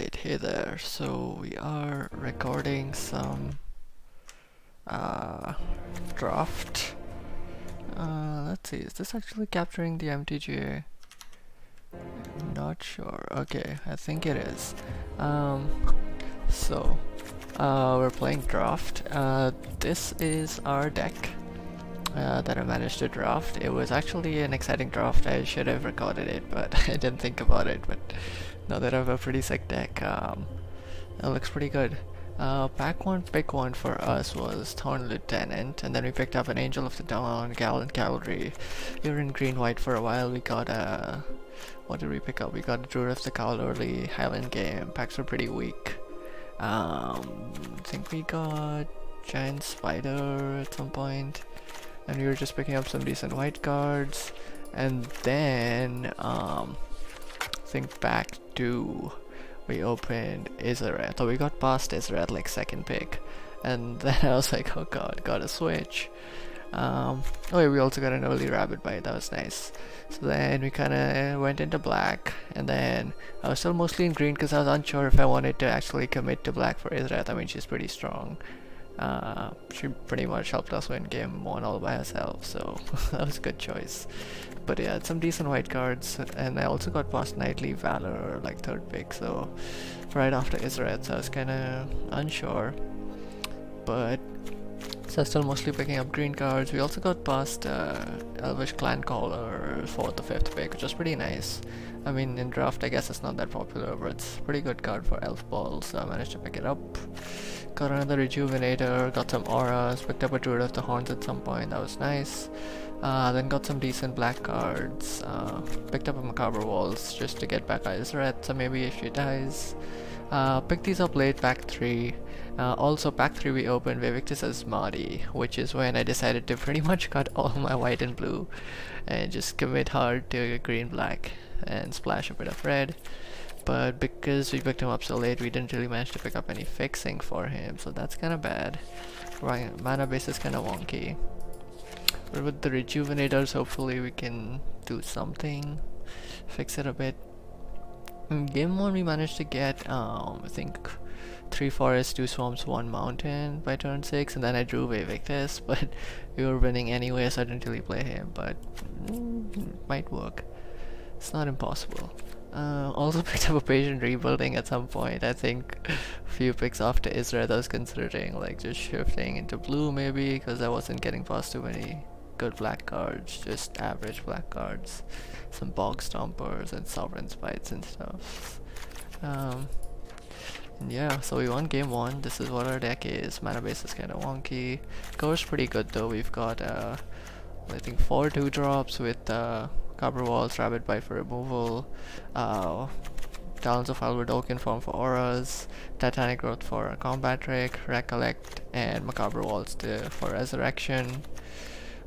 Alright, hey there. So we are recording some uh, draft. Let's see, is this actually capturing the MTGA? Not sure. Okay, I think it is. Um, so we're playing draft. This is our deck that I managed to draft. It was actually an exciting draft. I should have recorded it, but I didn't think about it. But now that I have a pretty sick deck, it looks pretty good. Pack one, pick one for us was Thorn Lieutenant, and then we picked up an Angel of the Dawn, Gallant Cavalry. We were in green-white for a while. We got a... What did we pick up? We got a Druid of the Cavalry, Highland Game. Packs were pretty weak. I think we got Giant Spider at some point, and we were just picking up some decent white cards. And then, think back to... we opened Izareth, or we got past Izareth like second pick, and then I was like, oh god, gotta switch. Oh yeah, we also got an early rabbit bite, that was nice. So then we kinda went into black, and then I was still mostly in green because I was unsure if I wanted to actually commit to black for Izareth. I mean, she's pretty strong. She pretty much helped us win game 1 all by herself, so that was a good choice. But yeah, some decent white cards, and I also got past Knightly Valor like third pick, so right after Izareth, so I was kinda unsure. But so I was still mostly picking up green cards. We also got past Elvish Clan Caller 4th or 5th pick, which was pretty nice. I mean, in draft I guess it's not that popular, but it's a pretty good card for Elf Ball, so I managed to pick it up. Got another Rejuvenator, got some auras, picked up a Druid of the Horns at some point, that was nice. Then got some decent black cards, picked up a Macabre Waltz just to get back Izareth, so maybe if she dies. Picked these up late, pack 3. Also pack 3 we opened Vivictus Asmadi, which is when I decided to pretty much cut all my white and blue and just commit hard to green black and splash a bit of red. But because we picked him up so late, we didn't really manage to pick up any fixing for him, so that's kinda bad. Mana base is kinda wonky. But with the Rejuvenators, hopefully we can do something, fix it a bit. In game 1 we managed to get, I think 3 forests, 2 swamps, 1 mountain by turn 6, and then I drew Vivictus, but we were winning anyway, so I didn't really play him, but it might work. It's not impossible. Also picked up a Patient Rebuilding at some point. I think a few picks after Izareth I was considering like just shifting into blue maybe, because I wasn't getting past too many good black cards, just average black cards, some Bog Stompers and Sovereign Spites and stuff. Yeah, so we won game 1. This is what our deck is. Mana base is kinda wonky. Core's pretty good though. We've got I think 4 2-drops with Copper Walls, Rabbit Bite for removal, Talons of Albert Oaken form for auras, Titanic Growth for a combat trick, Recollect, and Macabre Waltz for resurrection.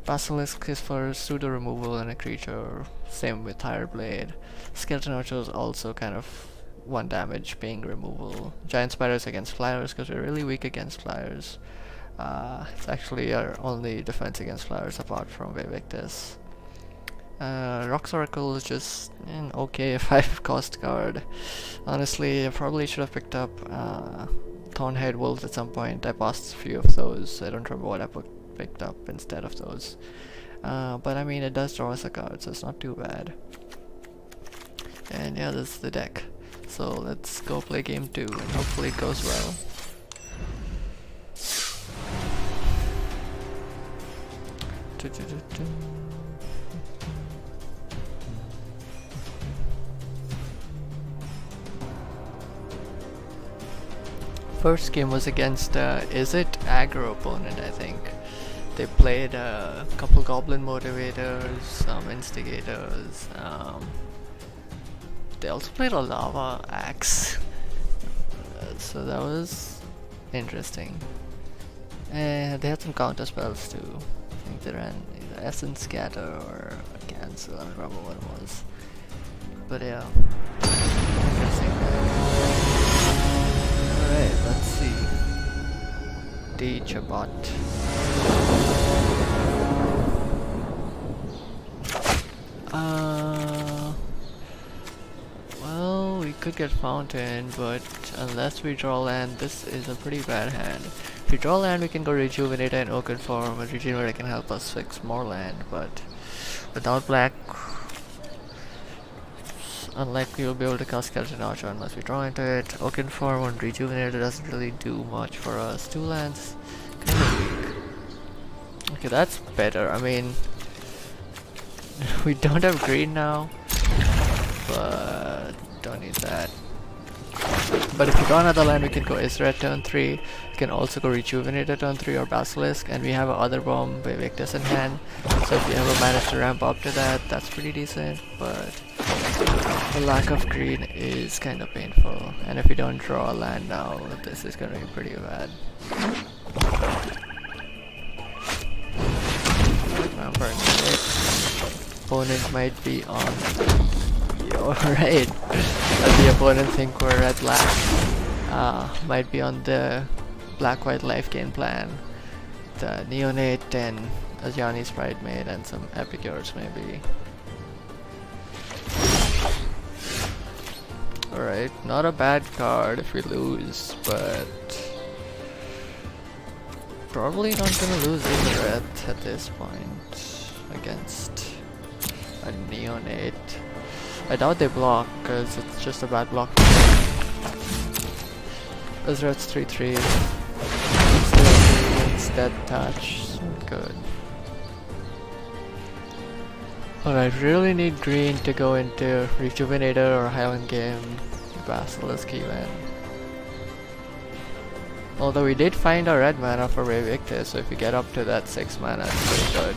Basilisk is for pseudo removal and a creature, same with Tire Blade. Skeleton Archer is also kind of 1 damage paying removal. Giant Spiders against Flyers because we're really weak against Flyers. It's actually our only defense against Flyers apart from Vivictus. Rock's Oracle is just an okay 5 cost card. Honestly, I probably should have picked up Thornhead Wolves at some point. I passed a few of those. I don't remember what I picked up instead of those. But I mean, it does draw us a card, so it's not too bad. And yeah, this is the deck. So let's go play game 2 and hopefully it goes well. First game was against is it aggro opponent, I think. They played a couple Goblin Motivators, some Instigators, they also played a Lava Axe, so that was interesting. And they had some counter spells too. I think they ran either Essence Scatter or Cancel, I don't remember what it was. But yeah, interesting. Alright, let's see. D Chabot. Well, we could get Fountain, but unless we draw land, this is a pretty bad hand. If we draw land, we can go Rejuvenate and Oaken Form, and Rejuvenate can help us fix more land, but without black, unlikely we'll be able to cast Skeleton Archer unless we draw into it. Oaken Form on Rejuvenate doesn't really do much for us. 2 lands, kind of weak. Okay, that's better. I mean, we don't have green now, but don't need that. But if we draw another land, we can go Isra at turn 3. We can also go Rejuvenate at turn 3 or Basilisk, and we have our other bomb by Victus in hand. So if we ever manage to ramp up to that, that's pretty decent. But the lack of green is kind of painful. And if we don't draw a land now, this is going to be pretty bad. Opponent might be on. Alright. The opponent think we're red black. Might be on the black-white life gain plan. The Neonate and Ajani's Bridemaid and some Epicures maybe. Alright, not a bad card if we lose, but probably not gonna lose either at this point against a Neonate. I doubt they block, because it's just a bad block. Azrath's 3-3. It's Death Touch. Good. Alright, really need green to go into Rejuvenator or Highland Game Basilisk even. Although we did find our red mana for Revictus, so if we get up to that 6 mana, it's pretty good.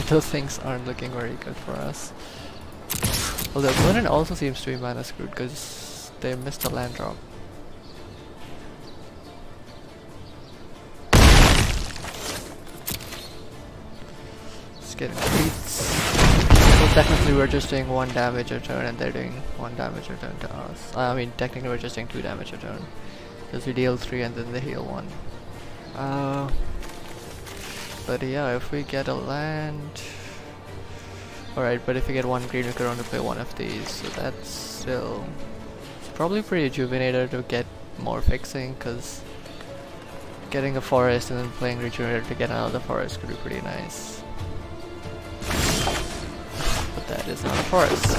Those things aren't looking very good for us. Although opponent also seems to be mana screwed because they missed a land drop. Just getting beats. So technically we're just doing 1 damage a turn and they're doing 1 damage a turn to us. I mean technically we're just doing 2 damage a turn. Because we deal 3 and then they heal 1. But yeah, if we get a land... Alright, but if we get 1 green, we could only play 1 of these, so that's still... It's probably pretty Rejuvenator to get more fixing, because getting a forest and then playing Rejuvenator to get another forest could be pretty nice. But that is not a forest.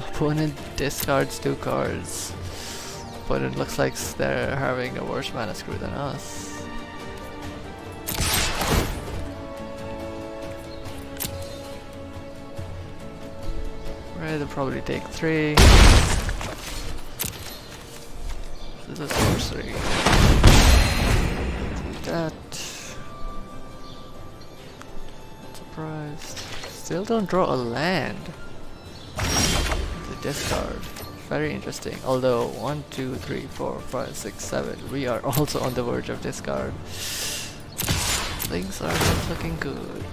Opponent discards 2 cards. But it looks like they're having a worse mana screw than us. Right, they'll probably take 3. This is a sorcery. That. Surprised. Still don't draw a land. The discard. Very interesting. Although 1, 2, 3, 4, 5, 6, 7, we are also on the verge of discard. Things are not looking good.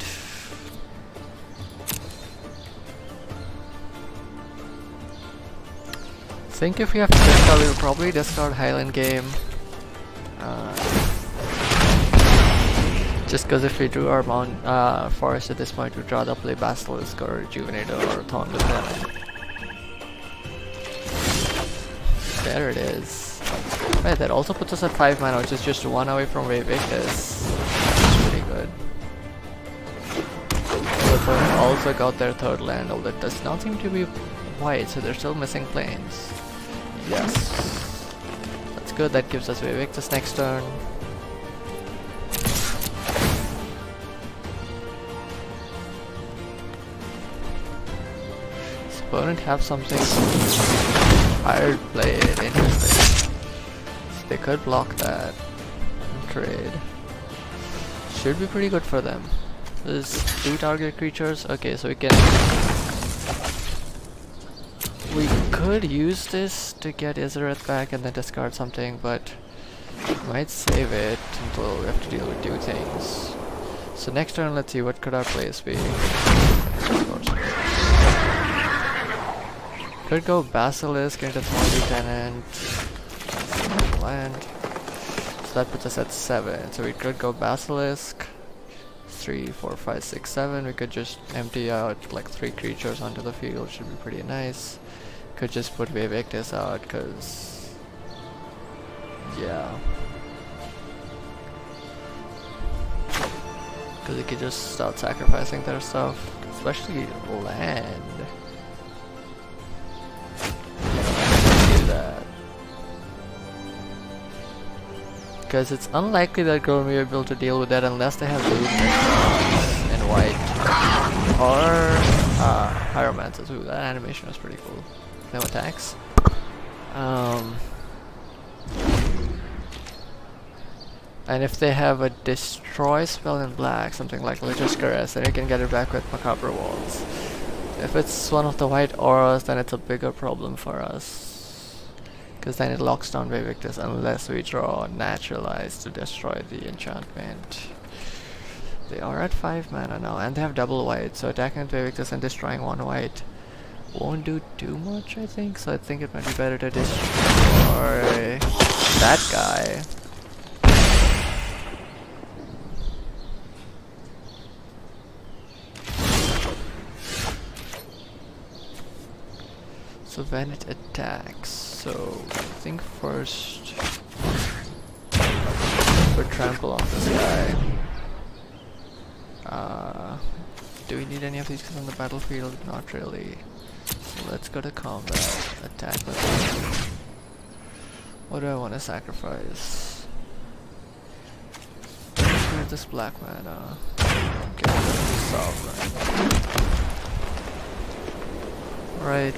I think if we have to discard, we'll probably discard Highland Game. Just because if we drew our forest at this point, we'd rather play Basilisk or Rejuvenator or Thorn Lieutenant. There it is. Right, that also puts us at 5 mana, which is just 1 away from Revictus. That's pretty good. The opponent also got their 3rd land, although it does not seem to be white, so they're still missing planes. Yes. That's good, that gives us Revictus next turn. Does opponent have something? Iron Blade, interesting. So they could block that and trade. Should be pretty good for them. There's 2 target creatures. Okay, so we could use this to get Izareth back and then discard something, but might save it until we have to deal with 2 things. So next turn, let's see, what could our plays be? Could go Basilisk into Thorn Lieutenant, land, so that puts us at 7, so we could go Basilisk, 3, 4, 5, 6, 7. We could just empty out like 3 creatures onto the field, should be pretty nice. Could just put Vivectus out, cause yeah. Cause you could just start sacrificing their stuff, especially land. Do that. Because it's unlikely that Girl will be able to deal with that unless they have blue and white. Or Pyromancers. Ooh, that animation was pretty cool. No attacks. And if they have a destroy spell in black, something like Lich's Caress, then you can get it back with Macabre Walls. If it's one of the white auras, then it's a bigger problem for us. Because then it locks down Vivectus unless we draw Naturalize to destroy the enchantment. They are at 5 mana now, and they have double white, so attacking Vivectus and destroying 1 white won't do too much, I think. So I think it might be better to destroy that guy. So when it attacks, so I think first put trample on this guy. Do we need any of these on the battlefield? Not really. So let's go to combat. Attack with him. What do I want to sacrifice? Clear this black mana. Get rid of the Sovereign. Right.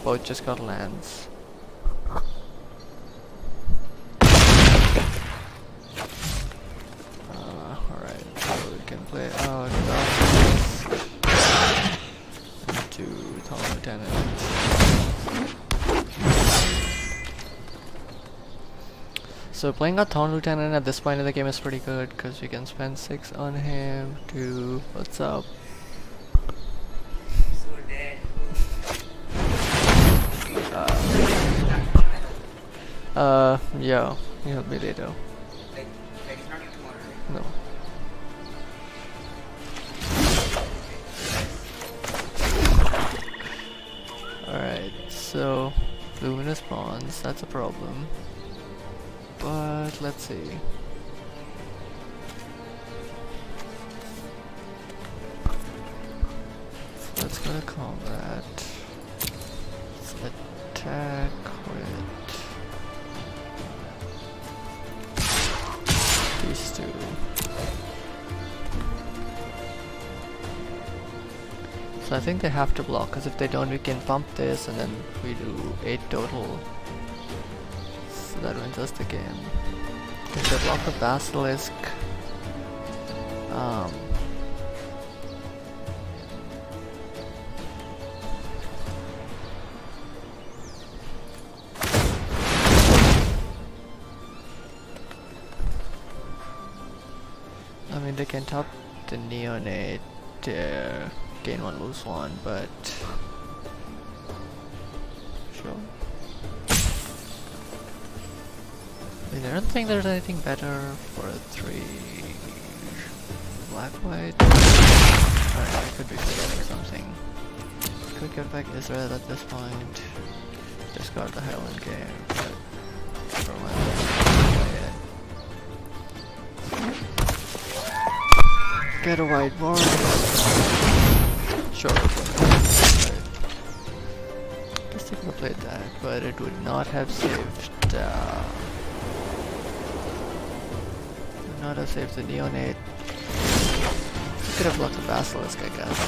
Both just got lands. Alright, so we can play out into Town Lieutenant. So playing a Town Lieutenant at this point in the game is pretty good because we can spend 6 on him to what's up? Yeah, you help me later. No. Alright, so Luminous Bonds, that's a problem. But let's see. So let's go to combat. Let's attack with these two. So I think they have to block, because if they don't we can pump this and then we do 8 total. So that wins us the game. If they block the Basilisk, I mean they can top the Neonate, gain 1 lose 1, but sure. I mean I don't think there's anything better for a 3 black white. Alright, I could be forgetting something. Could get back Israel at this point. Discard the Highland game, but for my get a white board. Sure. Right. Guess they could have played that, but it would not have saved. Would not have saved the Neonate. You could have blocked the Basilisk, I guess.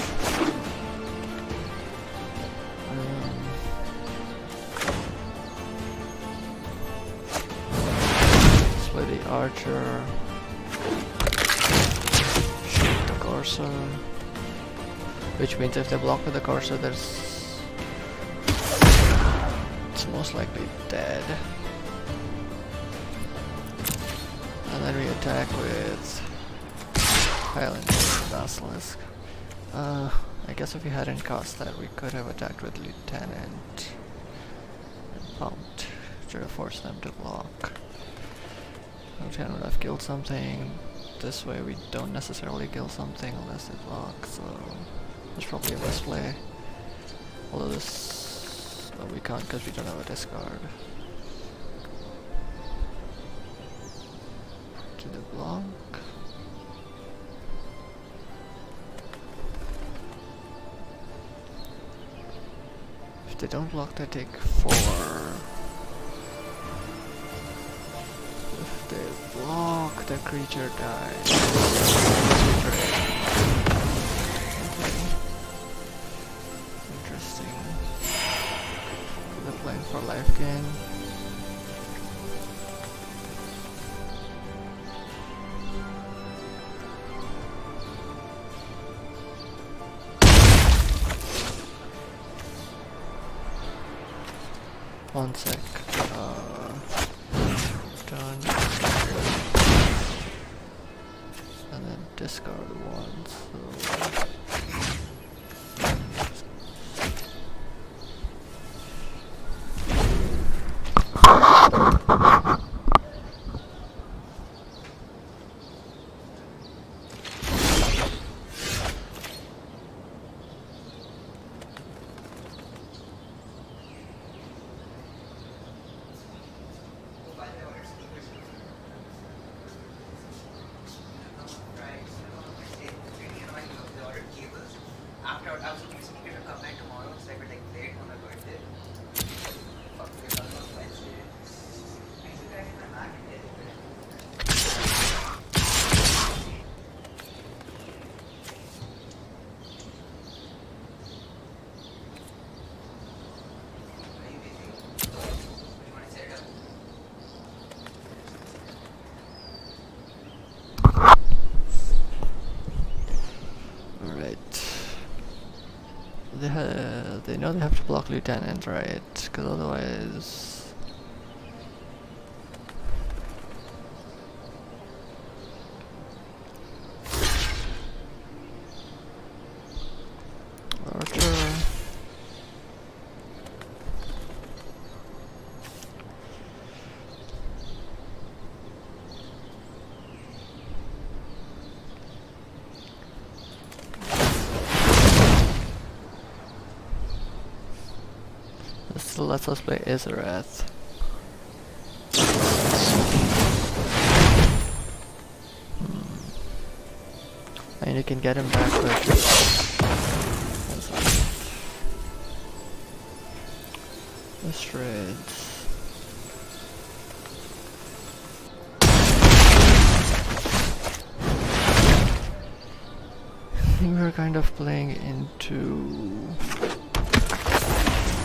Play the Archer. Shoot the Corsair. Which means if they block with the Corsair, it's most likely dead. And then we attack with Highland Basilisk. I guess if we hadn't cast that, we could have attacked with Lieutenant and pumped. Should have forced them to block. Lieutenant would have killed something. this way we don't necessarily kill something unless it blocks, so it's probably a best play. Although this... well, we can't because we don't have a discard. To the block. If they don't block, they take 4. If they block, the creature dies. Okay. Interesting. They're playing for life gain. One sec. Done. And then discard one. So. They know they have to block Lieutenant, right? Because otherwise... Archer... This lets us play Izarath. And you can get him back with the shreds. I think we're kind of playing into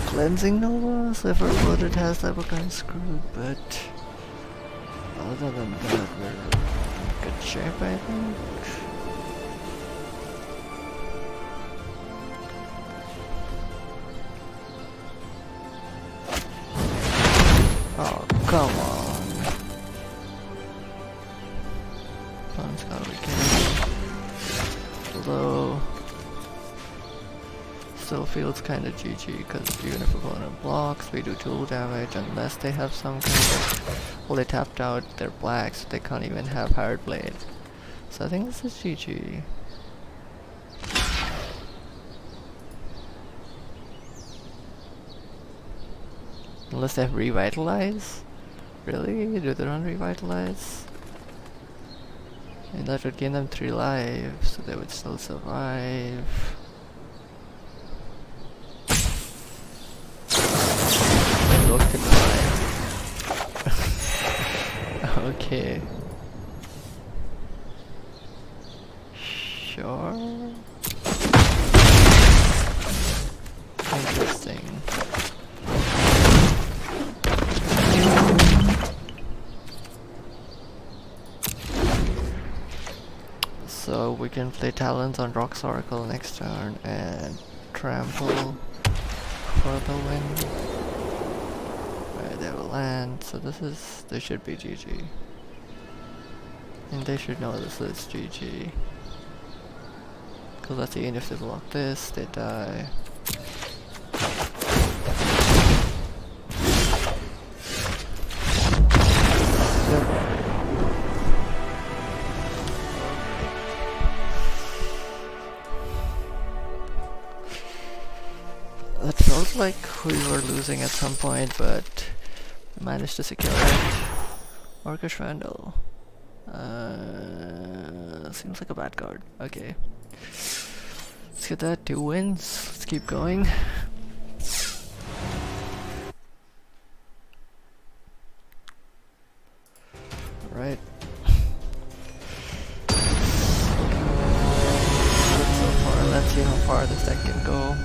Cleansing Nova, so if our blooded has that, we're kind of screwed, but other than that, we're in good shape, I think. Oh, come on. Someone's gotta be kidding. Although, still feels kinda GG, because even if opponent blocks, we do tool damage unless they have some kind of... well, they tapped out their blacks, so they can't even have Hard Blade. So I think this is GG. Unless they have Revitalize? Really? Do they run Revitalize? And that would gain them 3 lives, so they would still survive. Okay. Sure. Interesting. So we can play Talons on Rock's Oracle next turn and Trample for the win. Right, they will land, so this should be GG. And they should know this is GG. Cause let's see, even if they block this, they die. feels like we were losing at some point, but managed to secure it. Orcish Vandal. Seems like a bad card. Okay. Let's get that. 2 wins. Let's keep going. Right. So far, let's see how far this deck can go.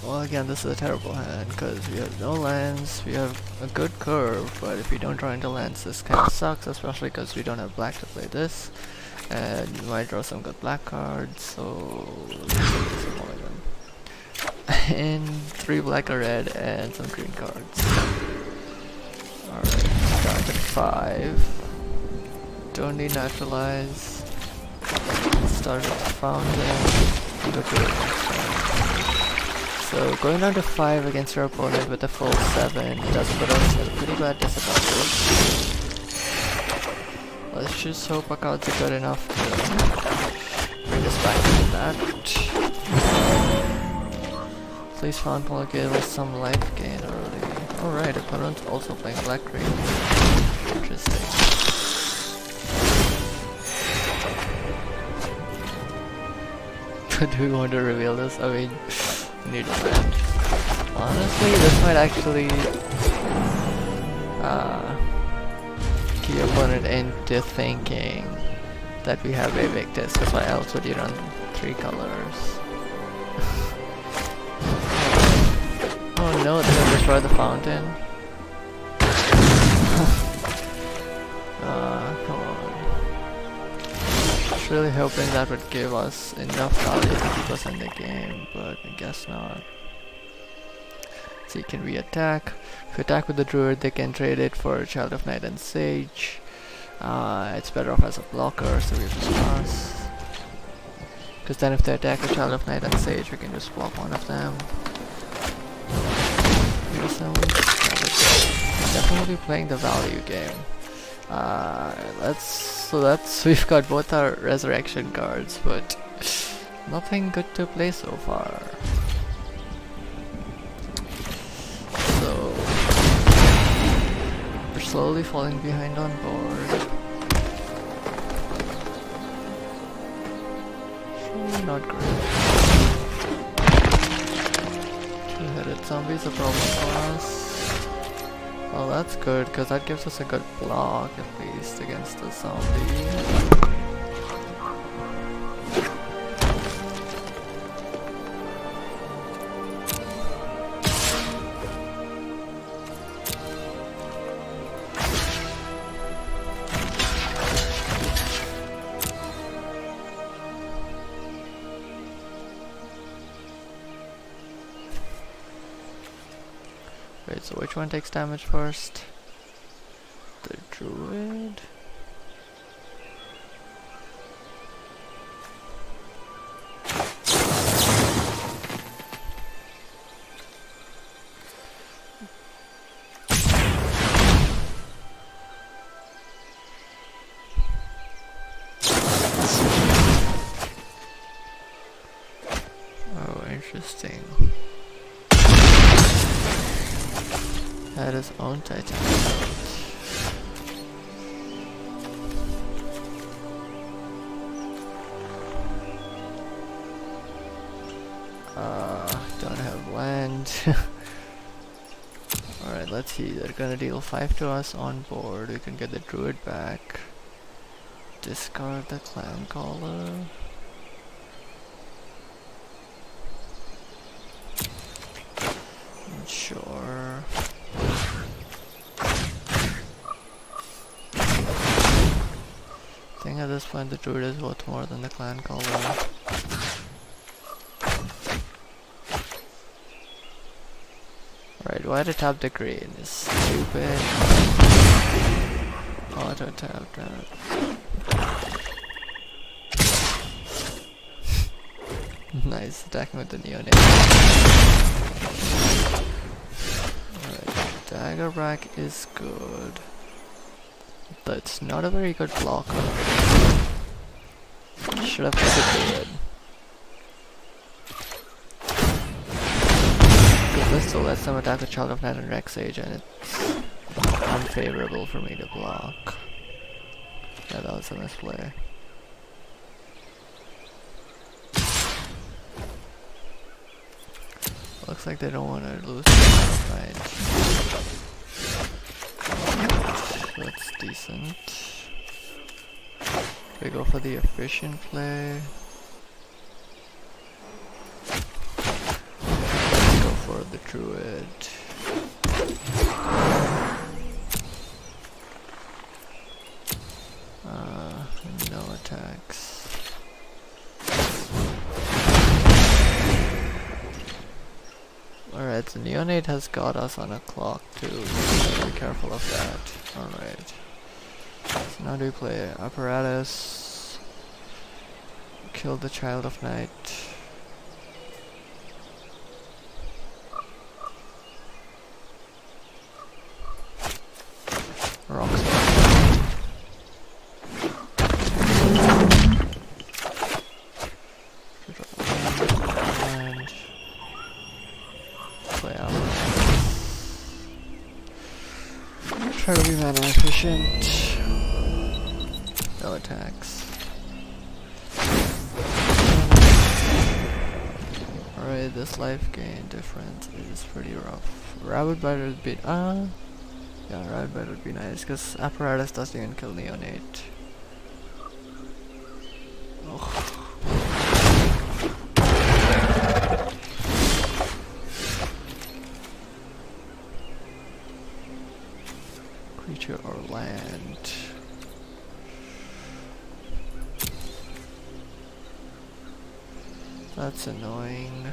Well, again, this is a terrible hand because we have no lands. We have a good curve, but if we don't draw into lands, this kind of sucks, especially because we don't have black to play this. And you might draw some good black cards, so and 3 black or red and some green cards. Alright, start at 5. Don't need naturalize. Start at fountain. Go to it. So going down to 5 against your opponent with a full 7 does put us at a pretty bad disadvantage. Let's just hope our cards are good enough to bring us back into that. Please Fountain give us some life gain early. Alright, opponent's also playing black-green. Interesting. Do we want to reveal this? I mean, need to land. Honestly, this might actually key your opponent into thinking that we have a Victus, because why else would you run 3 colors? Oh no, they're gonna destroy the fountain. Come on. I was really hoping that would give us enough value to keep us in the game, but I guess not. See, can we attack? If we attack with the Druid, they can trade it for Child of Night and Sage. It's better off as a blocker, so we just pass. Because then if they attack with Child of Night and Sage, we can just block one of them. Definitely playing the value game. We've got both our resurrection cards, but nothing good to play so far. So we're slowly falling behind on board. Not great. 2-headed zombie's a problem for us. Oh, that's good, because that gives us a good block, at least, against the zombie. Wait, so which one takes damage first? The Druid? Oh, interesting. Had his own Titan. Don't have land. Alright, let's see. They're gonna deal 5 to us on board. We can get the Druid back. Discard the Clan Caller. Sure. I think at this point the Druid is worth more than the Clan Caller. Right, why to tap the green is stupid. Auto tap that. Nice, attacking with the neonate. Alright, dagger rack is good. That's not a very good block. Should have put it good. Because this still lets them attack the Child of Night and Rex Age, and it's unfavorable for me to block. Yeah, that was a misplay. Looks like they don't want to lose the fight. That's decent. We go for the efficient play. Let's go for the druid. No attacks. Alright, the neonate has got us on a clock too, so be careful of that. Alright. So now do we play apparatus, kill the Child of Night. Rocks. And play apparatus. Try to be mana efficient. No attacks. Alright, this life gain difference is pretty rough. Rabbit Bite would be yeah, Rabbit Bite would be nice because apparatus doesn't even kill neonate. Ugh. Creature or land. That's annoying.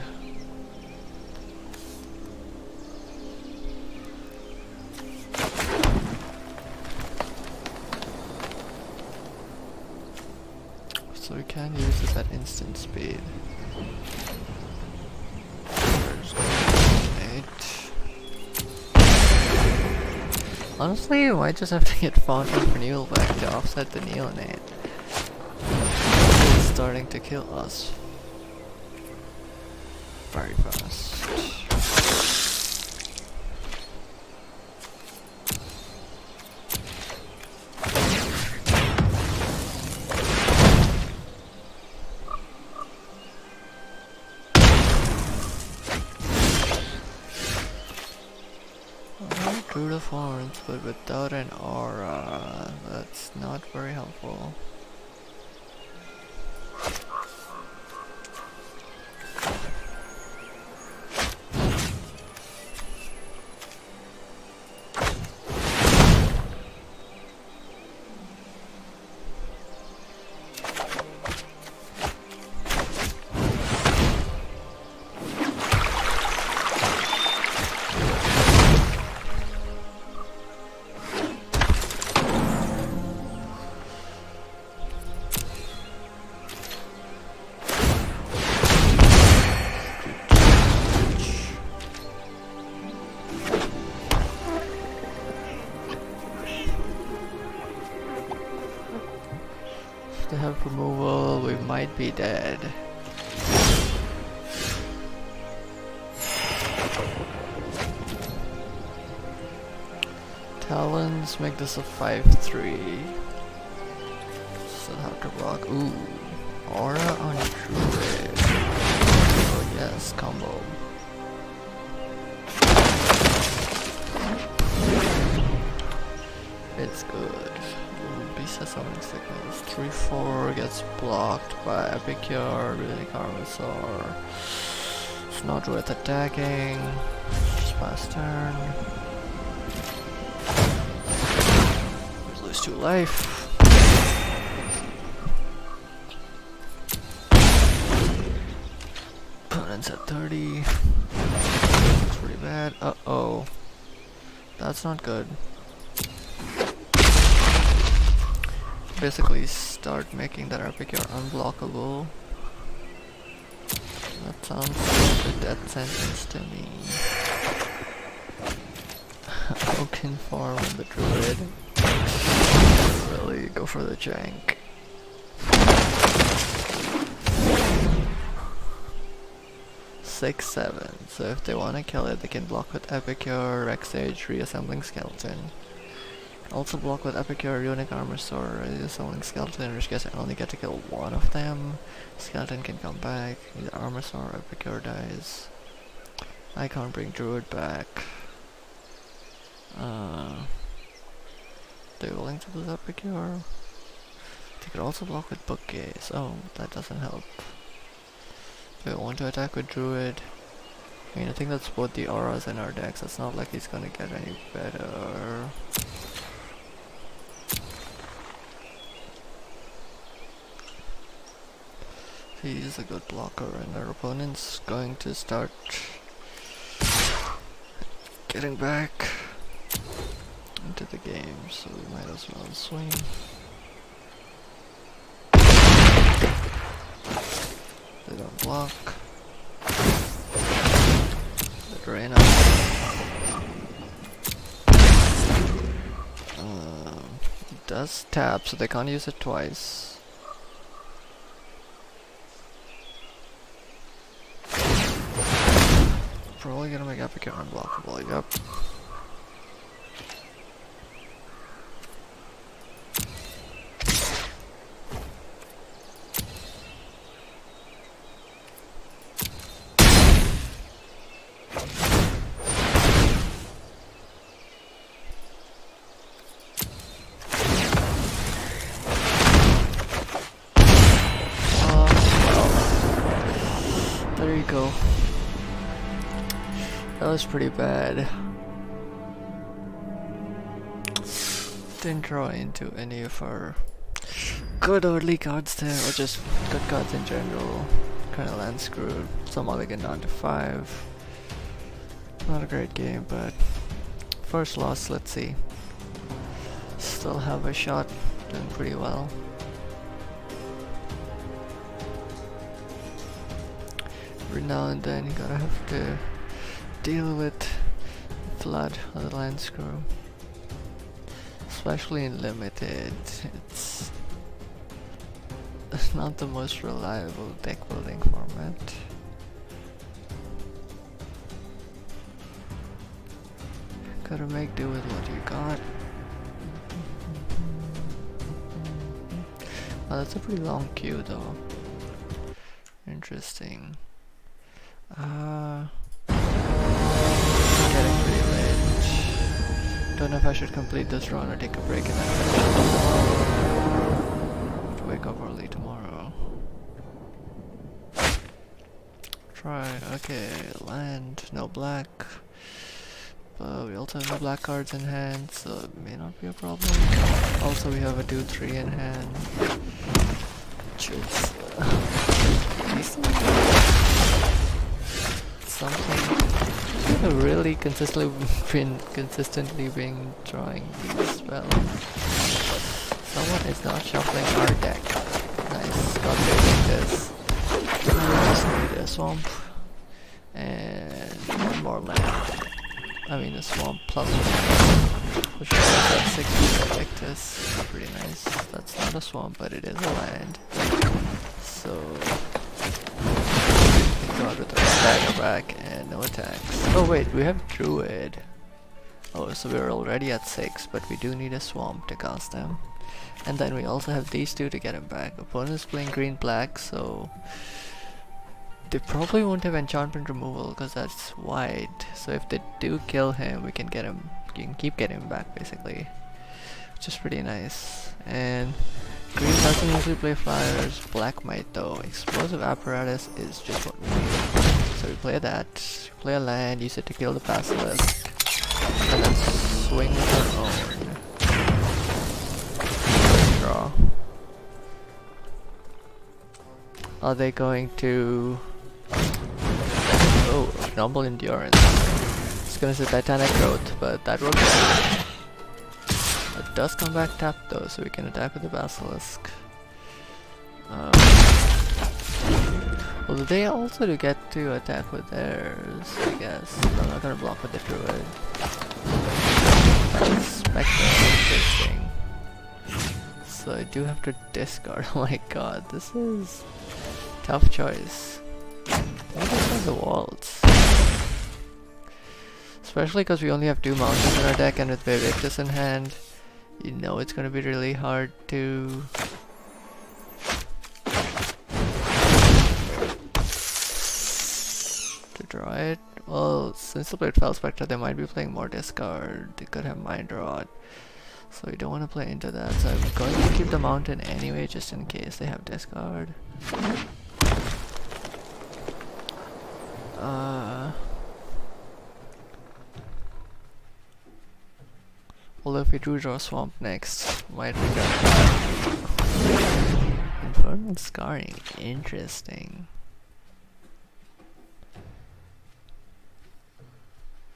So we can use this at instant speed. Honestly, you might just have to get Fountain Renewal back to offset the neonate. It's starting to kill us very fast. Through the forms, but without an aura, that's not very helpful. If they have removal, we might be dead. Talons make this a 5-3. Still have to block. Ooh. Aura on Druid. Oh yes, combo. It's good. Beast has summoning signals. 3-4 gets blocked by Epicure, really Carnosaur. It's not worth attacking. Just pass turn. Lose 2 life. Opponent's at 30. That's pretty bad. Uh-oh. That's not good. Basically start making that Epicure unblockable. That sounds like a death sentence to me. Oaken farm on the druid. Really go for the jank. Six, 7. So if they want to kill it, they can block with Epicure, Rex Age, Reassembling Skeleton. Also block with Epicure, Runic Armor Sword, Reassembling Skeleton, in which case I only get to kill one of them. Skeleton can come back, either Armor Sword or Epicure dies. I can't bring Druid back. They're willing to lose Epicure. They could also block with Bookcase. Oh, that doesn't help. Do I want to attack with Druid? I mean, I think that's both the auras in our decks. It's not like he's gonna get any better. He's a good blocker, and our opponent's going to start getting back into the game, so we might as well swing. They don't block. The drain up. It does tap, so they can't use it twice. Probably gonna make Epicure unblockable, yep. There you go. That was pretty bad. Didn't draw into any of our good early cards there, or just good cards in general. Kinda land screwed. Some mulligan down to 5. Not a great game, but first loss, let's see. Still have a shot, doing pretty well. Every now and then you gotta have to deal with flood of the land screw. Especially in limited, it's not the most reliable deck building format. Gotta make do with what you got. Oh, that's a pretty long queue though. Interesting. Getting pretty late. Don't know if I should complete this run or take a break and then finish it tomorrow. Have to wake up early tomorrow. Try, okay, land, no black. But we also have no black cards in hand, so it may not be a problem. Also we have a 2-3 in hand. Which is something I've really consistently been drawing these spells. Someone is not shuffling our deck. Nice, got rid of this. Now we just need a swamp and one more land. I mean a swamp plus one. Which is at 6 Invictus. Pretty nice. That's not a swamp, but it is a land. So God with our dagger back and no attacks. Oh wait, we have Druid. Oh, so we're already at 6, but we do need a swamp to cast them. And then we also have these two to get him back. Opponent is playing green-black, so they probably won't have enchantment removal because that's white. So if they do kill him, we can get him. You can keep getting him back basically, which is pretty nice. And green doesn't usually play flyers. Black might though. Explosive apparatus is just what we need. So we play that. Play a land. Use it to kill the basilisk, and then swing with our own. Draw. Are they going to? Oh, Noble Endurance. It's gonna say Titanic Growth, but that works. It does come back tapped though, so we can attack with the basilisk. Well, they also do get to attack with theirs, I guess. I'm not gonna block with the druid. Spectre, interesting. do have to discard. Oh my god, this is tough choice. Maybe discard the waltz. Especially because we only have 2 mountains in our deck, and with Vivictus in hand, you know it's gonna be really hard to draw it. Well, since they played Fell Spectre, they might be playing more discard. They could have Mind Rot. So we don't want to play into that. So I'm going to keep the mountain anyway, just in case they have discard. Although if we do draw Swamp next, might regret that. Infernal Scarring, interesting.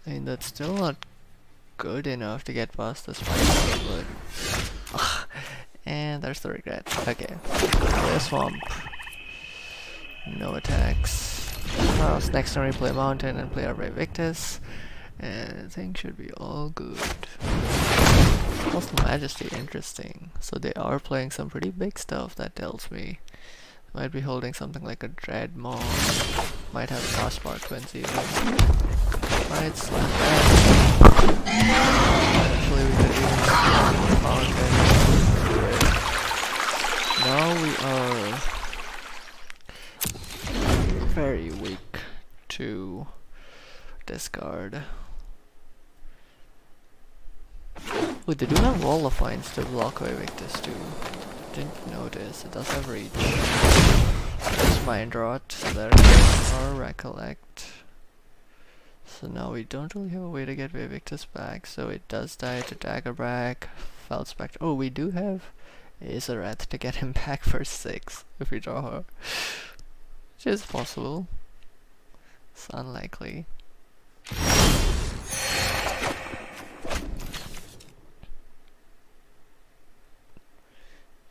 I mean, that's still not good enough to get past this fight, but and there's the regret. Okay, play a Swamp. No attacks. Well, next time we play Mountain and play our Vivictus, and things should be all good. Also Majesty, interesting. So they are playing some pretty big stuff, that tells me. They might be holding something like a Dreadmaw. Might have Crossbar Twins even. Might slap that. Actually we could even Mountain. Now we are very weak to discard. Oh, they do have Wall of Vines to block away Victus too. Didn't notice, it does have reach. There's Mind Rot, so there or Recollect. So now we don't really have a way to get Vivictus back, so it does die to Daggerback, Fell Spectre. Oh, we do have Azarath to get him back for 6 if we draw her. Which is possible. It's unlikely.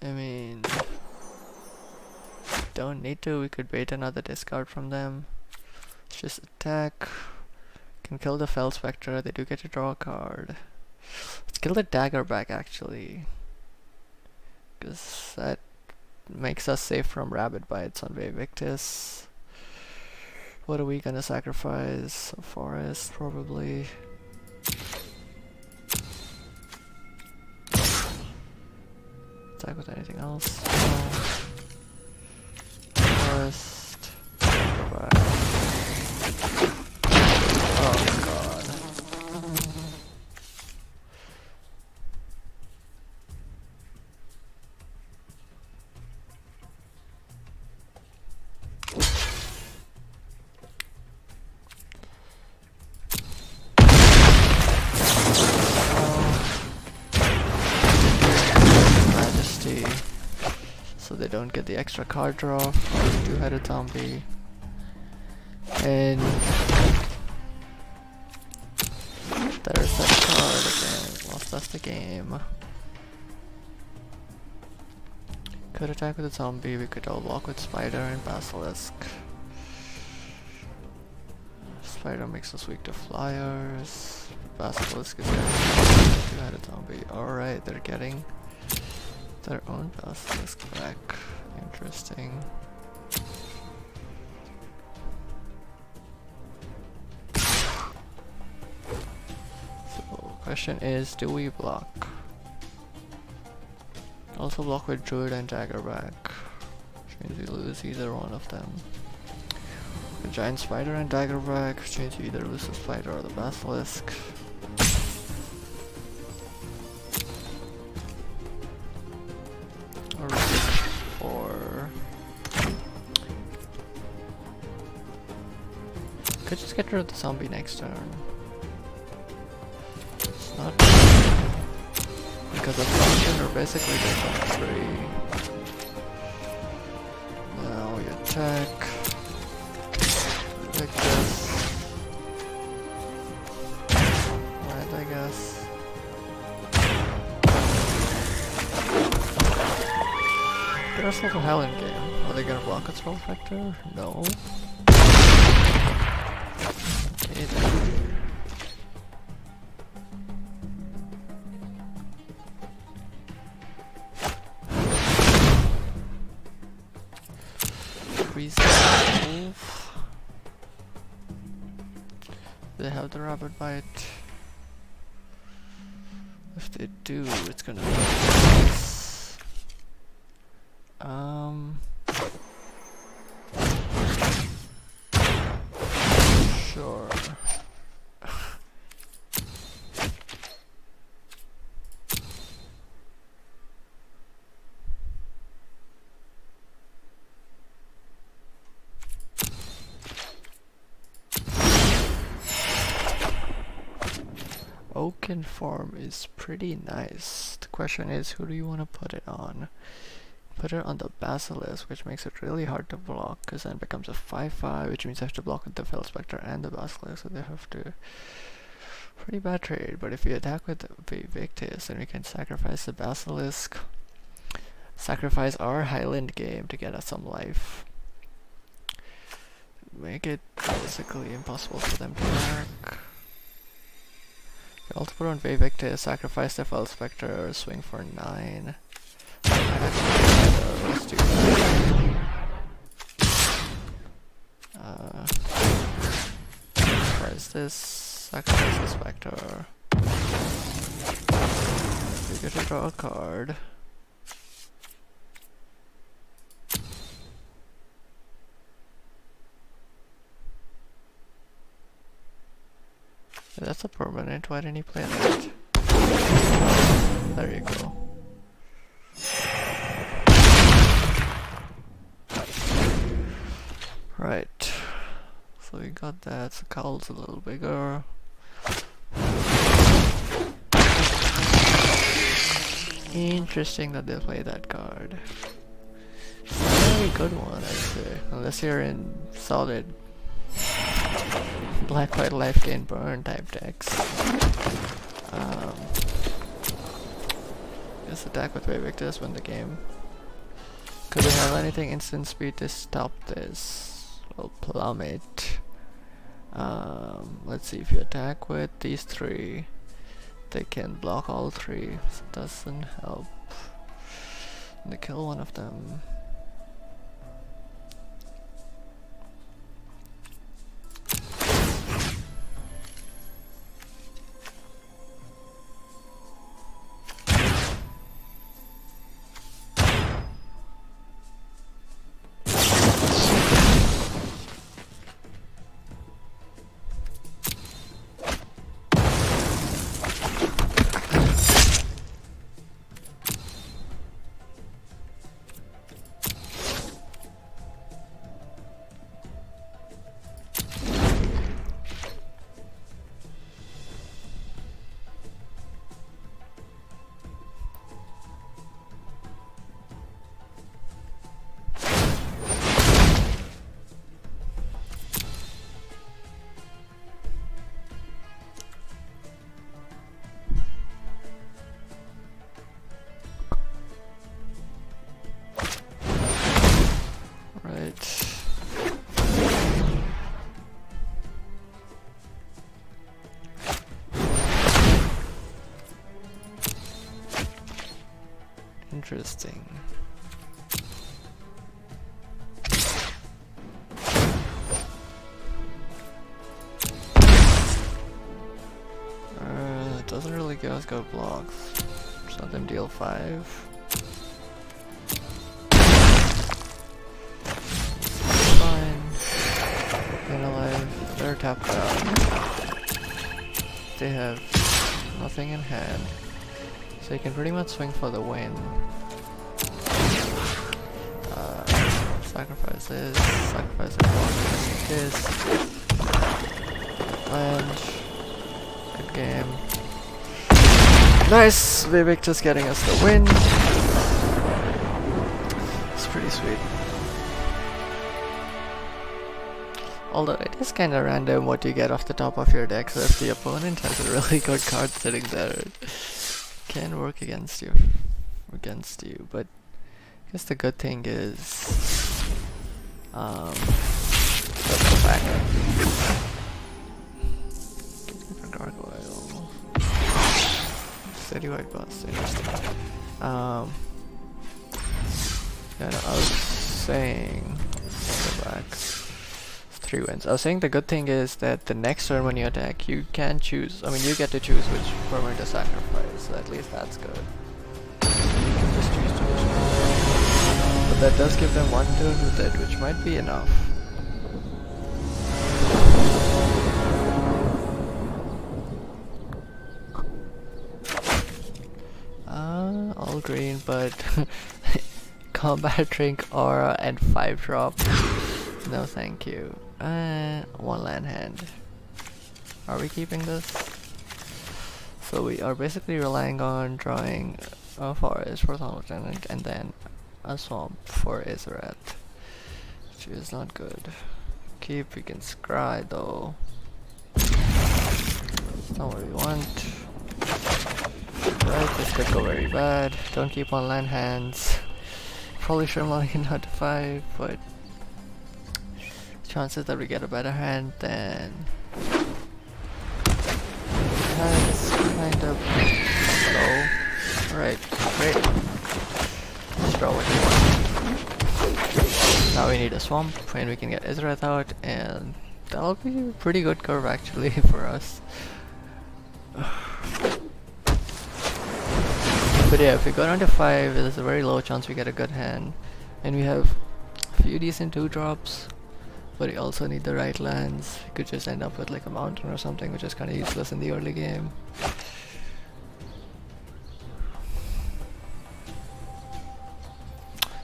I mean, don't need to, we could bait another discard from them. Let's just attack. Can kill the Fell Spectre, they do get to draw a card. Let's kill the Daggerback actually, because that makes us safe from Rabbit Bites on Vivictus. What are we gonna sacrifice? A forest, probably. Attack with anything else? No. Forest. Daggerback. Oh god. Majesty. So they don't get the extra card draw from Two-Headed Zombie. And there's that card again. Lost us the game. Could attack with a zombie, we could all block with Spider and Basilisk. Spider makes us weak to flyers. Basilisk is getting Two-Headed Zombie. Alright, they're getting their own Basilisk back. Interesting. Question is, do we block? Also block with Druid and Daggerback, which means we lose either one of them. A Giant Spider and Daggerback, which means you either lose the Spider or the Basilisk. Or for... Could just get rid of the zombie next turn. Not because of function, or basically just on 3. Now we attack like this. Right, I guess. There's also Hell in game. Are they gonna block its Spell Factor? No. Okay, then. freeze the wolf. They have the rabbit bite. If they do, it's gonna be nice. Sure. Oaken form is pretty nice. The question is, who do you want to put it on? Put it on the basilisk, which makes it really hard to block, because then it becomes a 5/5, which means I have to block with the Fel Spectre and the basilisk, so they have to. Pretty bad trade, but if we attack with Victus, then we can sacrifice the basilisk, sacrifice our Highland game to get us some life. Make it basically impossible for them to attack. Also put on Victus, sacrifice the Fel Spectre, swing for 9. Let's do that. Sacrifice this, sacrifice the Spectre. We get to draw a card. That's a permanent, why didn't he play that? There you go. Right, so we got that, so cowl's a little bigger. Interesting that they play that card. Very good one, I'd say, unless you're in solid black, white, life gain, burn type decks. Just attack with Victus, win the game. Could we have anything instant speed to stop this? Well, plummet. Let's see, if you attack with these 3, they can block all 3, so it doesn't help. They kill one of them. Interesting. It doesn't really give us good blocks. Just let them deal 5. Fine. Gain alive. They're tapped out. They have nothing in hand. So you can pretty much swing for the win. Sacrifice this, and good game. Nice! Vivek just getting us the win. It's pretty sweet. Although it is kinda random what you get off the top of your deck, so if the opponent has a really good card sitting there, it can work against you. But I guess the good thing is back. Gargoyle. Steady white bust, interesting. Yeah, no, I was saying back. 3 wins. I was saying the good thing is that the next turn when you attack, you can choose. I mean, you get to choose which permanent to sacrifice. So at least that's good. You can just choose to. But that does give them 1 turn with it, which might be enough. All green, but combat drink, aura, and 5 drop. No, thank you. 1 land hand. Are we keeping this? So we are basically relying on drawing a forest for Thorn Lieutenant and then a swamp for Izareth, which is not good. Keep, we can scry though. Not what we want. Right, this could go very bad. Don't keep on land hands. Probably should have only down to 5, but chances that we get a better hand than that's kind of low. Alright, great. Let's draw what we want. Now we need a swamp and we can get Izareth out, and that'll be a pretty good curve actually for us. But yeah, if we go down to 5, there's a very low chance we get a good hand. And we have a few decent 2 drops, but we also need the right lands. We could just end up with like a mountain or something, which is kind of useless in the early game.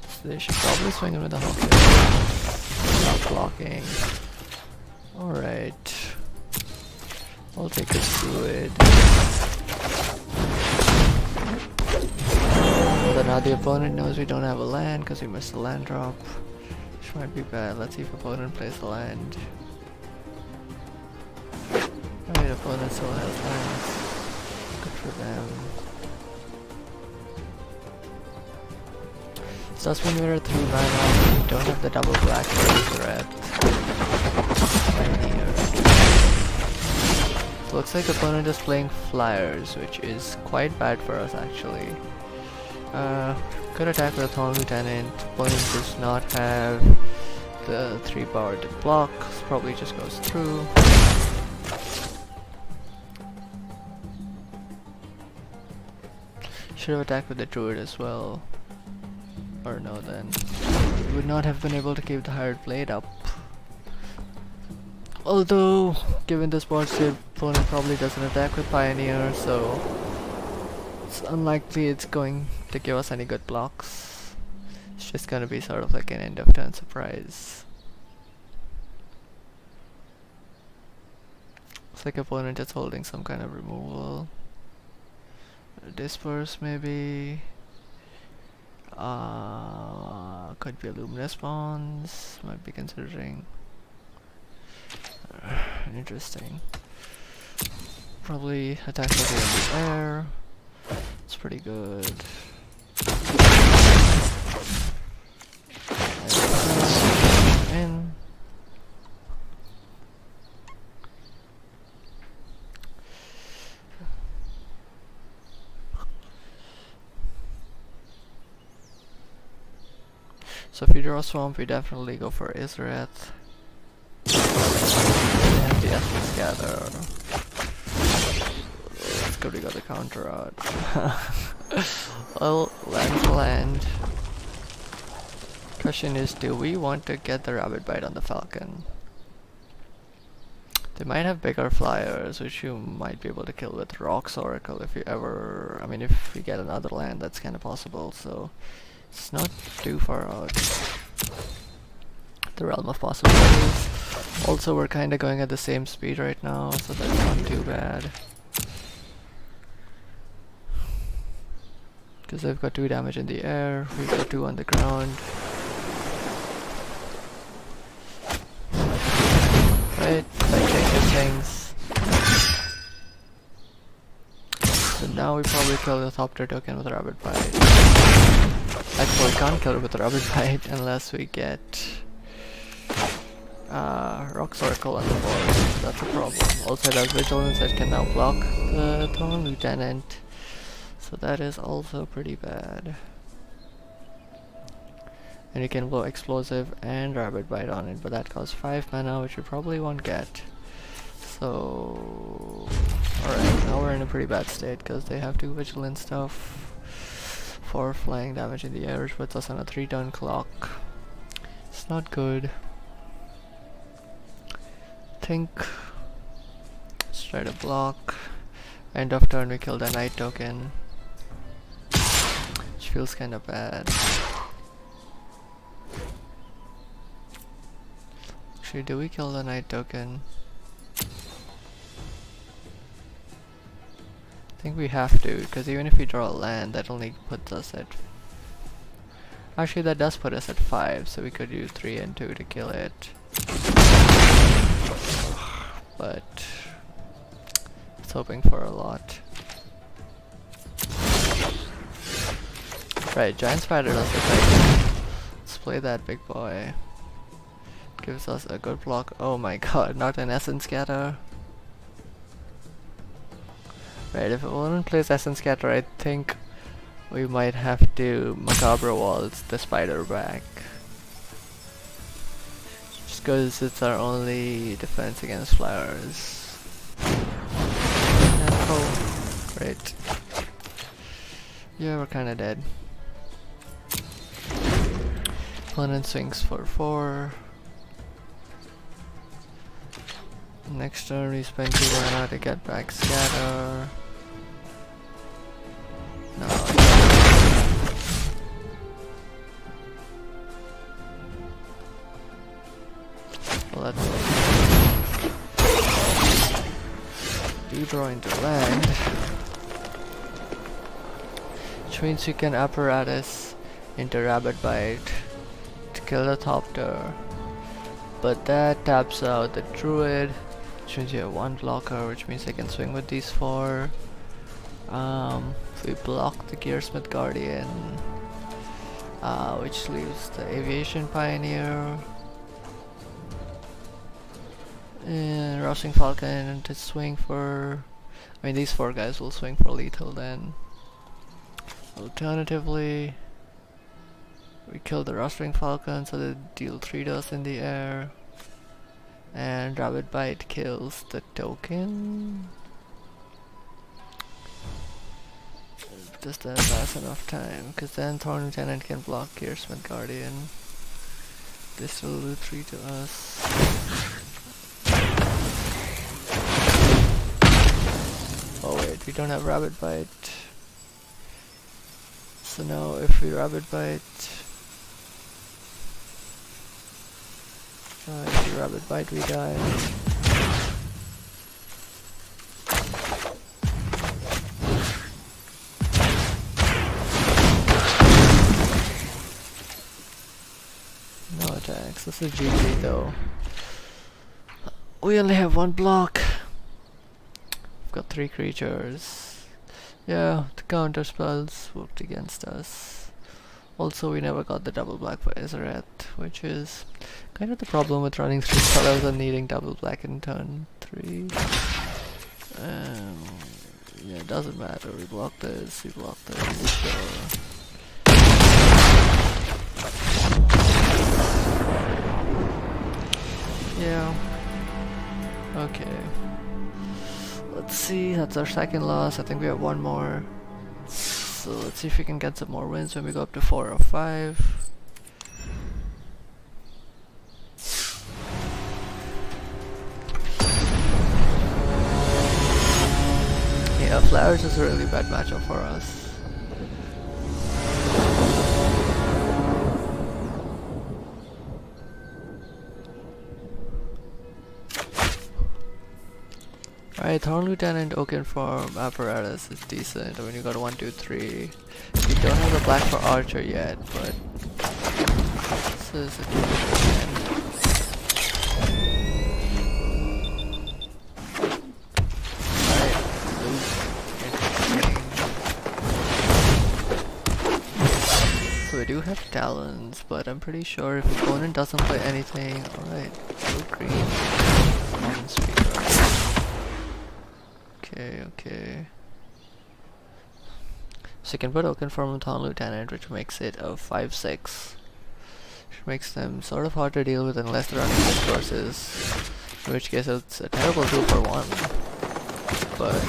So they should probably swing in with the hawk here. Not blocking. Alright. I'll take a druid. But now the opponent knows we don't have a land because we missed the land drop, which might be bad. Let's see if opponent plays the land. Right, opponent still has lands. Good for them. So that's when we're at 3 mana. We don't have the double black threat. So looks like opponent is playing flyers, which is quite bad for us actually. Good attack with a Thorn Lieutenant. Opponent does not have the 3 power to block, so probably just goes through. Should have attacked with the druid as well. Or no, then. We would not have been able to keep the hired blade up. Although, given this board state, opponent probably doesn't attack with Pioneer, so it's unlikely it's going to give us any good blocks. It's just gonna be sort of like an end of turn surprise. Looks like opponent is holding some kind of removal. Disperse maybe. Could be a luminous bonds. Might be considering. Interesting. Probably attack with in the air. It's pretty good. In. So if you draw swamp, we definitely go for Izareth. And the Essence Gather. Let's go, we got the counter out. Well, land. Question is, do we want to get the rabbit bite on the falcon? They might have bigger flyers, which you might be able to kill with Rock's Oracle if you ever... I mean, if we get another land, that's kind of possible, so... It's not too far out. The realm of possibilities. Also, we're kind of going at the same speed right now, so that's not too bad. Because they've got 2 damage in the air, we've got 2 on the ground. Right, that changes things. So now we probably kill the top tier token with a rabbit bite. Actually, we can't kill it with a rabbit bite unless we get Rock Circle on the board. That's a problem. Also, it has Vigilance that can now block the Thorn Lieutenant. So that is also pretty bad. and you can blow explosive and rabbit bite on it, but that costs 5 mana, which you probably won't get. So alright, now we're in a pretty bad state because they have 2 vigilant stuff for flying damage in the air, which puts us on a 3-turn clock. It's not good. Think let's try to block. End of turn we kill the night token, which feels kinda bad. Actually, do we kill the night token? I think we have to, because even if we draw a land, that only puts us at... Actually, that does put us at 5, so we could use 3 and 2 to kill it. But... it's hoping for a lot. Right, Giant Spider does look like... Let's play that big boy. Gives us a good block. Oh my god, not an Essence Scatter. Right, if opponent plays Essence Scatter, I think we might have to Macabre Waltz the spider back. Just because it's our only defense against flowers. Oh, great. Yeah, we're kinda dead. Opponent swings for 4. Next turn we spend 2 mana to get back Scatter. No. Well, that's redraw into land, which means you can apparatus into Rabbit Bite to kill the Thopter, but that taps out the Druid, which means you have 1 blocker, which means I can swing with these 4. If we block the Gearsmith Guardian, which leaves the Aviation Pioneer and Rousing Falcon to swing for... I mean, these 4 guys will swing for lethal then. Alternatively, we kill the Rustling Falcon so they deal 3 dust in the air, and Rabbit Bite kills the token. Does that last enough time? Because then Thorn Lieutenant can block Gearsmith Guardian. This will do 3 to us. Oh wait, we don't have Rabbit Bite. So now if we Rabbit Bite... if we Rabbit Bite we die. No attacks, this is GG though. We only have 1 block. We've got 3 creatures. Yeah, the counter spells worked against us. Also, we never got the double black for Ezeret, which is kind of the problem with running 3 colors and needing double black in turn 3. Yeah, it doesn't matter. We block this, we block this, so... yeah. Okay. Let's see, that's our 2nd loss. I think we have 1 more. So let's see if we can get some more wins when we go up to 4 or 5. Yeah, Flowers is a really bad matchup for us. Alright, Thorn Lieutenant, Oakenform, Apparatus is decent. I mean, you got 1, 2, 3. We don't have the black for Archer yet, but this is a good hand. Alright, so we do have Talons, but I'm pretty sure if opponent doesn't play anything... Alright, blue green. Common Speaker. Okay. So you can put Oakenform and Thorn Lieutenant, which makes it a 5-6. makes them sort of hard to deal with unless they're on resources, in which case it's a terrible 2-for-1. But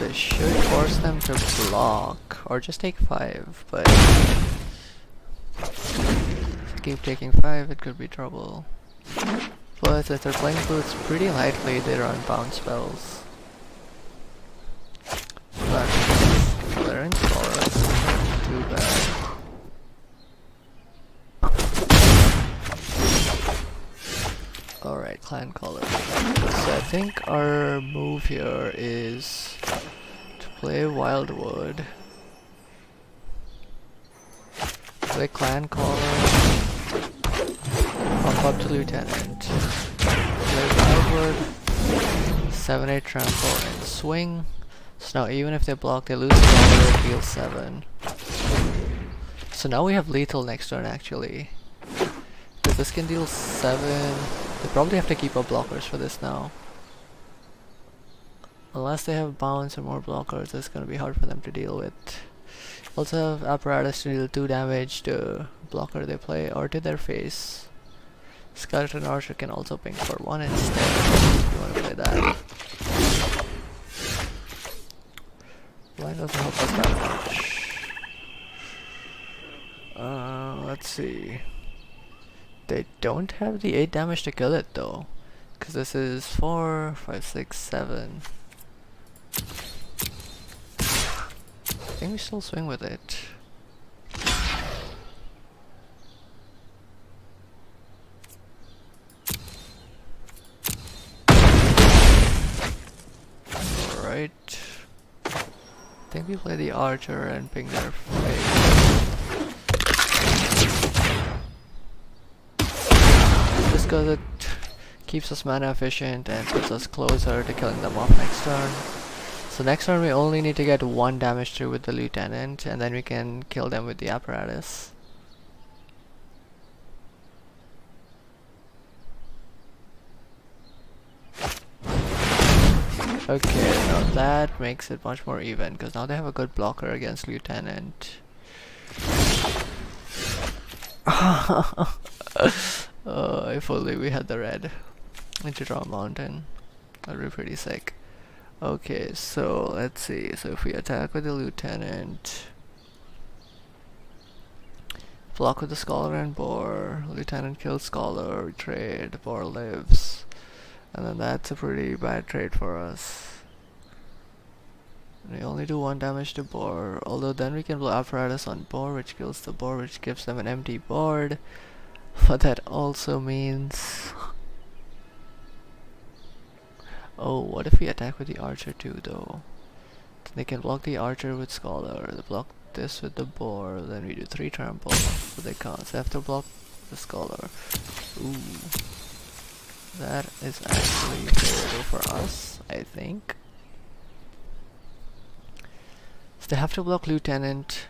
they should force them to block, or just take 5, but if they keep taking 5 it could be trouble. Plus if they're playing boots pretty lightly, they run bounce spells. But they're in forest, not too bad. Alright, clan color. So I think our move here is to play Wildwood, play clan color, pump up to lieutenant, play Wildwood, 7-8 trample and swing. So now even if they block, they lose color, deal 7. So now we have lethal next turn actually. If this can deal 7, they probably have to keep up blockers for this now. Unless they have bounce or more blockers, it's gonna be hard for them to deal with. Also have apparatus to deal 2 damage to blocker they play or to their face. Skeleton Archer can also ping for 1 instead if you want to play that. Blind doesn't help us that much. Let's see. They don't have the 8 damage to kill it though, because this is 4, 5, 6, 7. I think we still swing with it. Alright. I think we play the archer and ping their face. Just because it keeps us mana efficient and puts us closer to killing them off next turn. So next turn we only need to get 1 damage through with the lieutenant, and then we can kill them with the apparatus. Okay, now that makes it much more even, because now they have a good blocker against lieutenant. If only we had the red into Draw Mountain. That'd be pretty sick. Okay, so let's see. So if we attack with the lieutenant, block with the scholar and boar, lieutenant kills scholar, we trade, boar lives, and then that's a pretty bad trade for us. We only do 1 damage to boar, although then we can blow apparatus on boar, which kills the boar, which gives them an empty board. But that also means... Oh, what if we attack with the archer too though? They can block the archer with scholar, they block this with the boar, then we do 3 trample, but they can't, so they have to block the scholar. Ooh. That is actually favorable for us, I think. So they have to block lieutenant.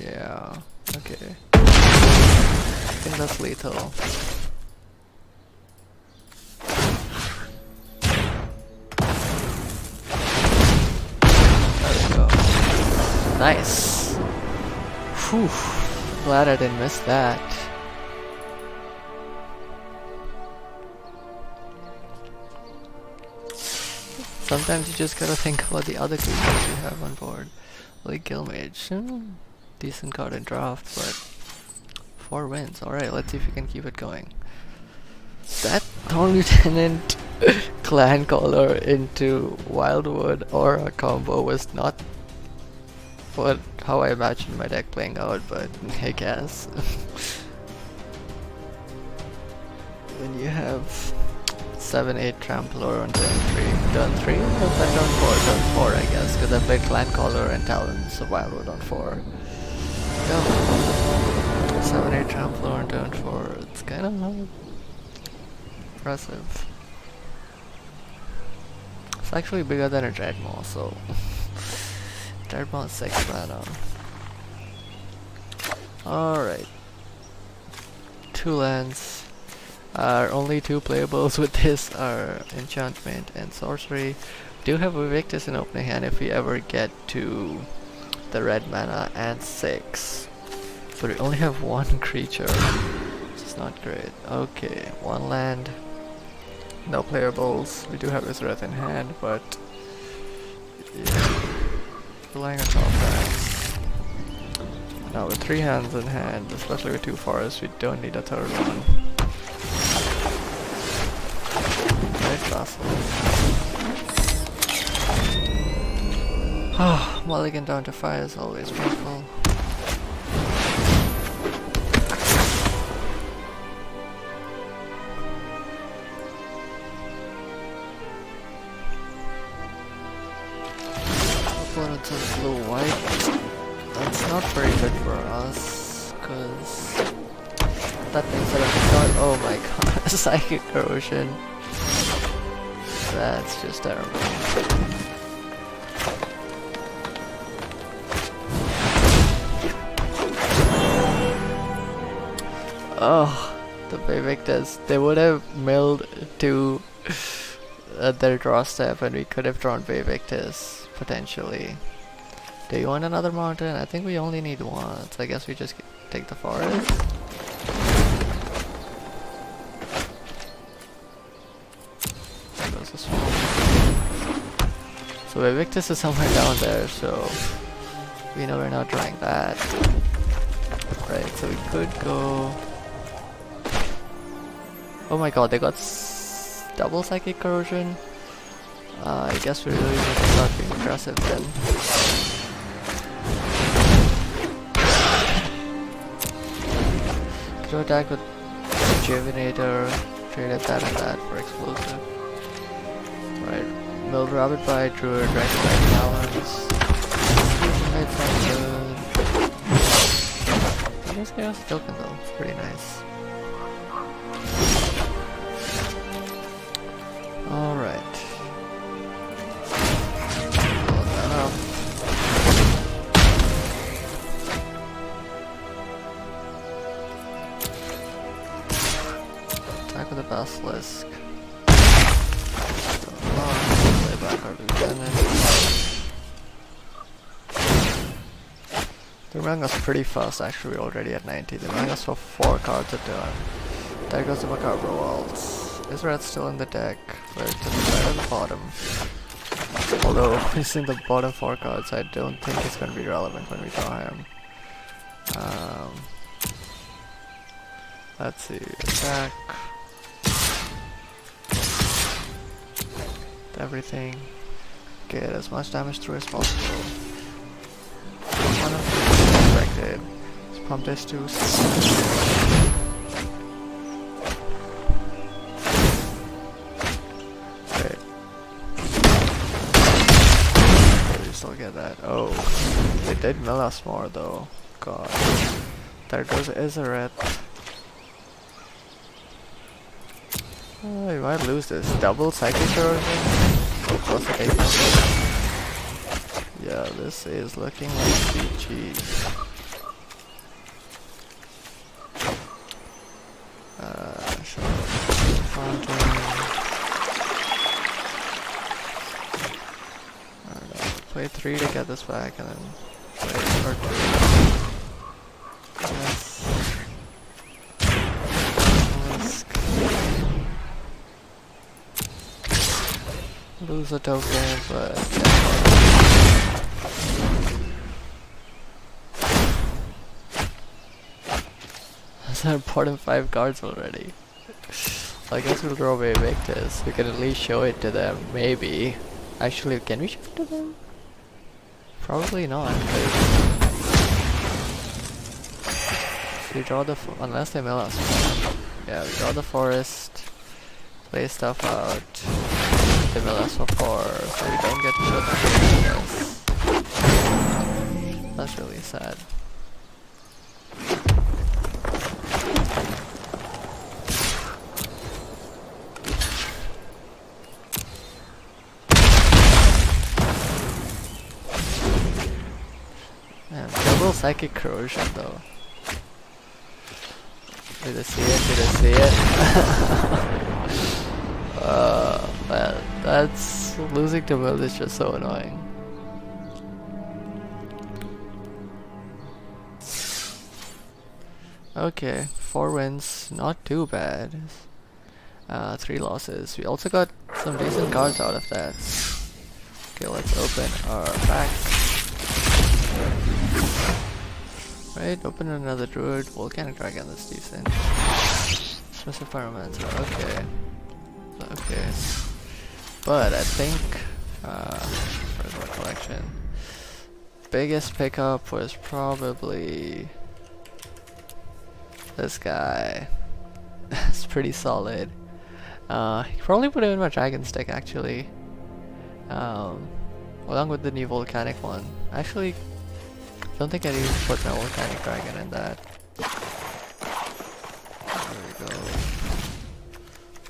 Yeah, okay. I think that's lethal. There we go. Nice! Whew. Glad I didn't miss that. Sometimes you just gotta think about the other creatures you have on board. Like Guildmage. Decent card in draft, but 4 wins. Alright, let's see if we can keep it going. That Thorn Lieutenant clan caller into Wildwood Aura combo was not how I imagined my deck playing out, but I guess. When you have 7-8 Trampler on turn 3. Turn 3? No, that turn 4, I guess, because I played Clan Caller and Talons of Wildwood on 4. No. 7-8 Trampler on turn 4. It's kind of impressive. It's actually bigger than a Dreadmaw, so... Dreadmaw is 6 mana. Alright. 2 lands. Our only 2 playables with this are Enchantment and Sorcery. We do have Evictus in opening hand if we ever get to the red mana and 6. But we only have one creature, which is not great. Okay, one land, no playables. We do have Isreth in hand, but yeah, relying on top decks. Now with 3 hands in hand, especially with 2 forests, we don't need a third one. Nice vassal. Ah, mulligan down to 5 is always painful. Opponents of blue-white. That's not very good for us, cause that means that if it's not— oh my god, psychic corrosion. That's just terrible. Oh, the Vivictus. They would have milled to their draw step and we could have drawn Vivictus, potentially. Do you want another mountain? I think we only need one, so I guess we just take the forest. There goes the swamp. So Vivictus is somewhere down there, so we know we're not drawing that. Right, so we could go— oh my god, they got double psychic corrosion. I guess we really need to start being aggressive then. Could attack with Rejuvenator, traded that and that for explosive. Right, milled Rabbit by Druid, Dragon by Talons. It's not good. I guess Chaos Token though, it's pretty nice. Alright. Pull that up. Attack with the Basilisk. Play back our Lieutenant. The Ranga's pretty fast actually, we're already at 90. The Ranga's for 4 cards a turn. There goes the Macabre Waltz. Isret's still in the deck, but it's right at the bottom. Although, missing the bottom 4 cards, I don't think it's going to be relevant when we draw him. Let's see, attack. Everything. Get as much damage through as possible. One of them is affected. Let's pump this to 6. Get that. Oh, they did mill us more though. God. There goes Iseret. Oh, we might lose this. Double psychic corrosion? Oh, plus a defense. Yeah, this is looking like GG. Sure. Fountain. Play 3 to get this back and then play for 2. Yes. Risk. Lose a token, but that's an important 5 cards already. I guess we'll draw away Victus. We can at least show it to them, maybe. Actually, can we show it to them? Probably not. We draw the unless they mill us. Yeah, we draw the forest, play stuff out. They mill us for 4, so we don't get to show them. That's really sad. Psychic corrosion though. Did I see it? Did I see it? Man, that's losing to mill is just so annoying. Okay, 4 wins, not too bad. 3 losses. We also got some decent cards out of that. Okay, let's open our pack. Right, open another druid. Volcanic dragon, that's decent. Dismissive pyromancer, okay. Okay. But I think, where's my collection? Biggest pickup was probably this guy. It's pretty solid. You probably put him in my dragon stick actually. Along with the new volcanic one. Actually, don't think I'd even put my volcanic dragon in that. There we go.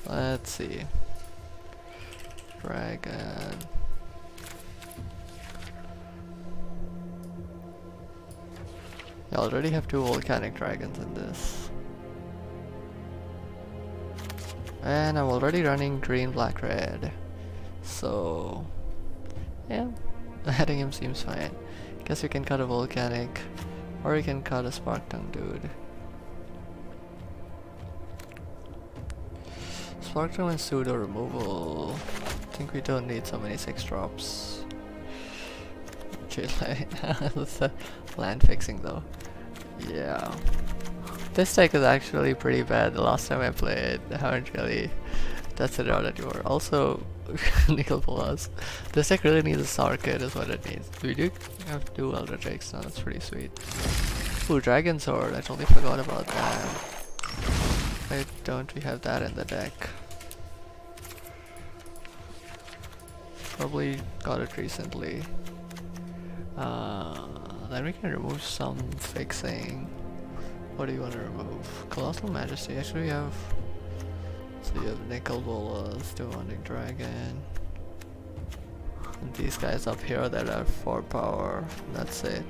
Let's see. Dragon. I already have 2 volcanic dragons in this. And I'm already running green, black, red. So yeah, adding him seems fine. Guess you can cut a volcanic, or you can cut a spark tongue dude. Spark tongue and pseudo removal. I think we don't need so many 6 drops. That's the land fixing though. Yeah. This deck is actually pretty bad. The last time I played, I haven't really tested it out anymore. Also, Nickel Pola's. This deck really needs a sour kit is what it needs. We do have 2 Elder Drakes now, that's pretty sweet. Ooh, Dragon Sword, I totally forgot about that. Why don't we have that in the deck? Probably got it recently. Then we can remove some fixing. What do you want to remove? Colossal Majesty. Actually, we have. So you have Nickel Bolas, Demonic Dragon. And these guys up here that have 4 power. That's it.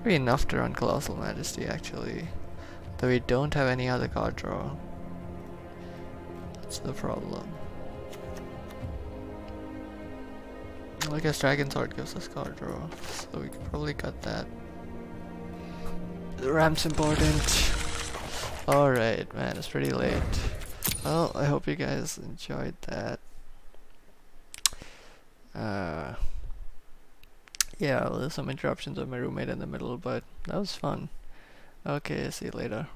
Be enough to run Colossal Majesty actually. Though we don't have any other card draw. That's the problem. I guess Dragon Sword gives us card draw, so we could probably cut that. The ramp's important. Alright, man, it's pretty late. Well, I hope you guys enjoyed that. Yeah, well, there's some interruptions with my roommate in the middle, but that was fun. Okay, see you later.